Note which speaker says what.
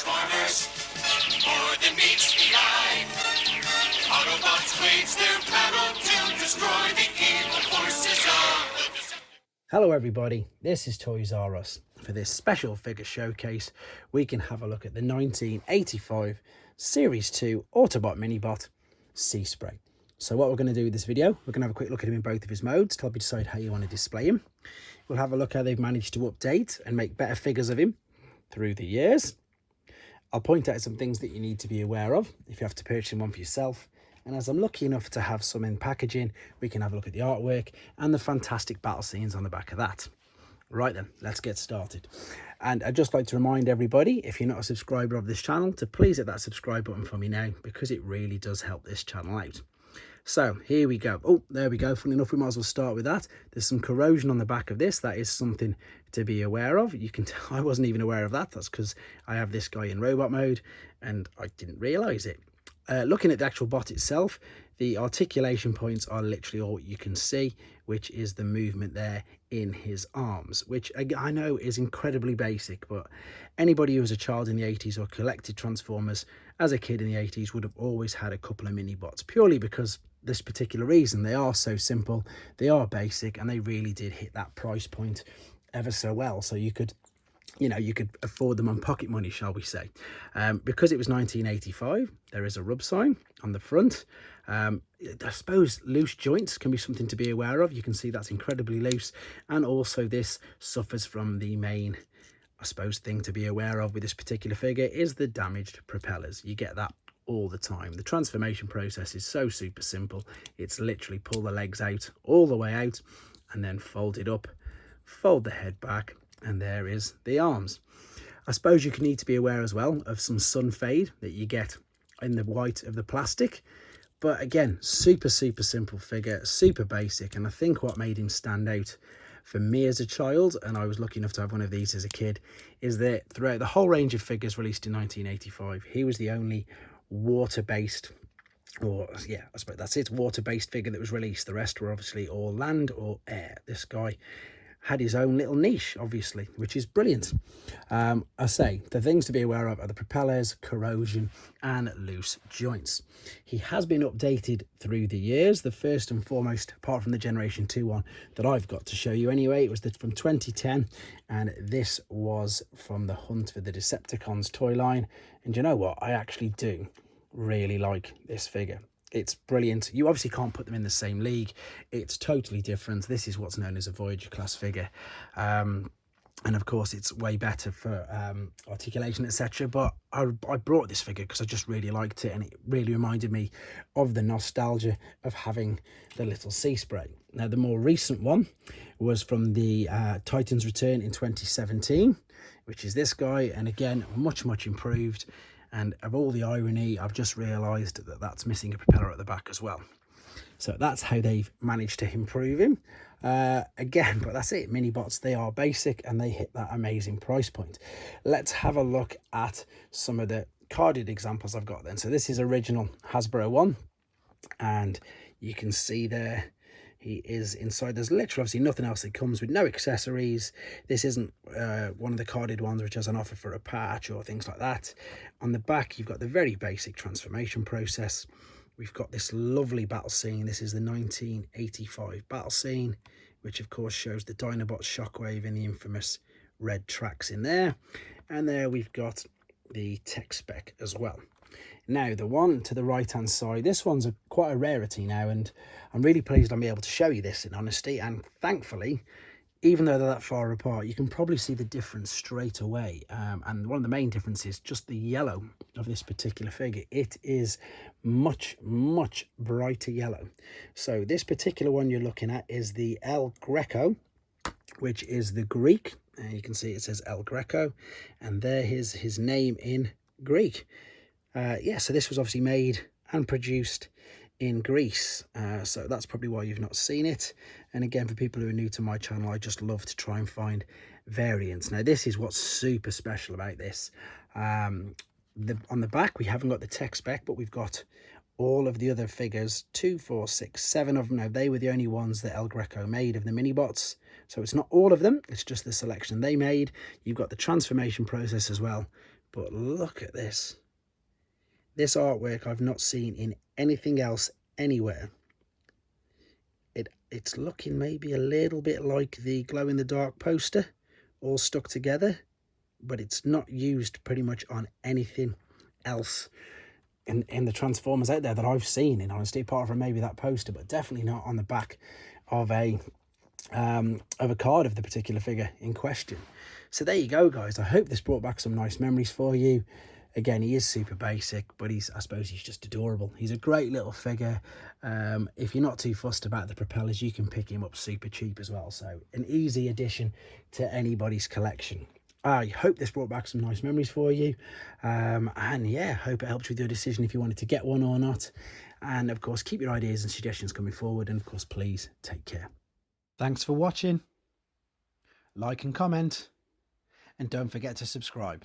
Speaker 1: Transformers, more than meets the eye. Autobots wage their battle to destroy the evil forces of the
Speaker 2: Hello everybody, this is Toys R Us. For this special figure showcase, we can have a look at the 1985 Series 2 Autobot minibot, Seaspray. So what we're going to do with this video, we're going to have a quick look at him in both of his modes to help you decide how you want to display him. We'll have a look how they've managed to update and make better figures of him through the years. I'll point out some things that you need to be aware of if you have to purchase one for yourself. And as I'm lucky enough to have some in packaging, we can have a look at the artwork and the fantastic battle scenes on the back of that. Right then, let's get started. And I'd just like to remind everybody, if you're not a subscriber of this channel, to please hit that subscribe button for me now, because it really does help this channel out. So here we go. Oh, there we go. Funny enough, we might as well start with that. There's some corrosion on the back of this. That is something to be aware of. You can tell I wasn't even aware of that. That's because I have this guy in robot mode and I didn't realize it. Looking at the actual bot itself, the articulation points are literally all you can see, which is the movement there in his arms, which I know is incredibly basic, but anybody who was a child in the 80s or collected Transformers as a kid in the 80s would have always had a couple of mini bots, purely because this particular reason. They are so simple, they are basic, and they really did hit that price point ever so well. So you could afford them on pocket money, shall we say. Because it was 1985, there is a rub sign on the front. I suppose loose joints can be something to be aware of. You can see that's incredibly loose, and also this suffers from the main, I suppose, thing to be aware of with this particular figure is the damaged propellers. You get that all the time. The transformation process is so super simple. It's literally pull the legs out all the way out and then fold it up, fold the head back, and there is the arms. I suppose you can need to be aware as well of some sun fade that you get in the white of the plastic. But again, super simple figure, super basic. And I think what made him stand out for me as a child, and I was lucky enough to have one of these as a kid, is that throughout the whole range of figures released in 1985, he was the only water-based, or yeah, I suppose that's it, water-based figure that was released. The rest were obviously all land or air. This guy had his own little niche, obviously, which is brilliant. I say the things to be aware of are the propellers, corrosion, and loose joints. He has been updated through the years. The first and foremost, apart from the Generation 2 one that I've got to show you anyway, it was from 2010, and this was from the Hunt for the Decepticons toy line. And you know what? I actually do really like this figure. It's brilliant. You obviously can't put them in the same league. It's totally different. This is what's known as a Voyager class figure. And of course, it's way better for articulation, etc. But I brought this figure because I just really liked it. And it really reminded me of the nostalgia of having the little Seaspray. Now, the more recent one was from the Titan's Return in 2017, which is this guy. And again, much improved. And of all the irony, I've just realised that that's missing a propeller at the back as well. So that's how they've managed to improve him. Again, but that's it. Minibots, they are basic and they hit that amazing price point. Let's have a look at some of the carded examples I've got then. So this is original Hasbro one. And you can see there, he is inside. There's literally obviously nothing else that comes with, no accessories. This isn't one of the carded ones which has an offer for a patch or things like that. On the back, you've got the very basic transformation process. We've got this lovely battle scene. This is the 1985 battle scene, which of course shows the Dinobot Shockwave in the infamous red tracks in there. And there we've got the tech spec as well. Now, the one to the right-hand side, this one's quite a rarity now, and I'm really pleased I'm able to show you this in honesty. And thankfully, even though they're that far apart, you can probably see the difference straight away. And one of the main differences is just the yellow of this particular figure. It is much brighter yellow. So this particular one you're looking at is the elgreco, which is the Greek. And you can see it says elgreco, and there is his name in Greek. Yeah, so this was obviously made and produced in Greece, so that's probably why you've not seen it. And again, for people who are new to my channel, I just love to try and find variants. Now, this is what's super special about this. On the back, we haven't got the tech spec, but we've got all of the other figures, 2, 4, 6, 7 of them. Now, they were the only ones that elgreco made of the mini-bots, so it's not all of them, it's just the selection they made. You've got the transformation process as well, But look at this. This artwork I've not seen in anything else anywhere. It's looking maybe a little bit like the glow-in-the-dark poster, all stuck together, but it's not used pretty much on anything else in the Transformers out there that I've seen, in honesty, apart from maybe that poster, but definitely not on the back of a card of the particular figure in question. So there you go, guys. I hope this brought back some nice memories for you. Again, he is super basic, but I suppose he's just adorable. He's a great little figure. If you're not too fussed about the propellers, you can pick him up super cheap as well. So an easy addition to anybody's collection. I hope this brought back some nice memories for you. And yeah, hope it helped you with your decision if you wanted to get one or not. And of course, keep your ideas and suggestions coming forward. And of course, please take care. Thanks for watching. Like and comment. And don't forget to subscribe.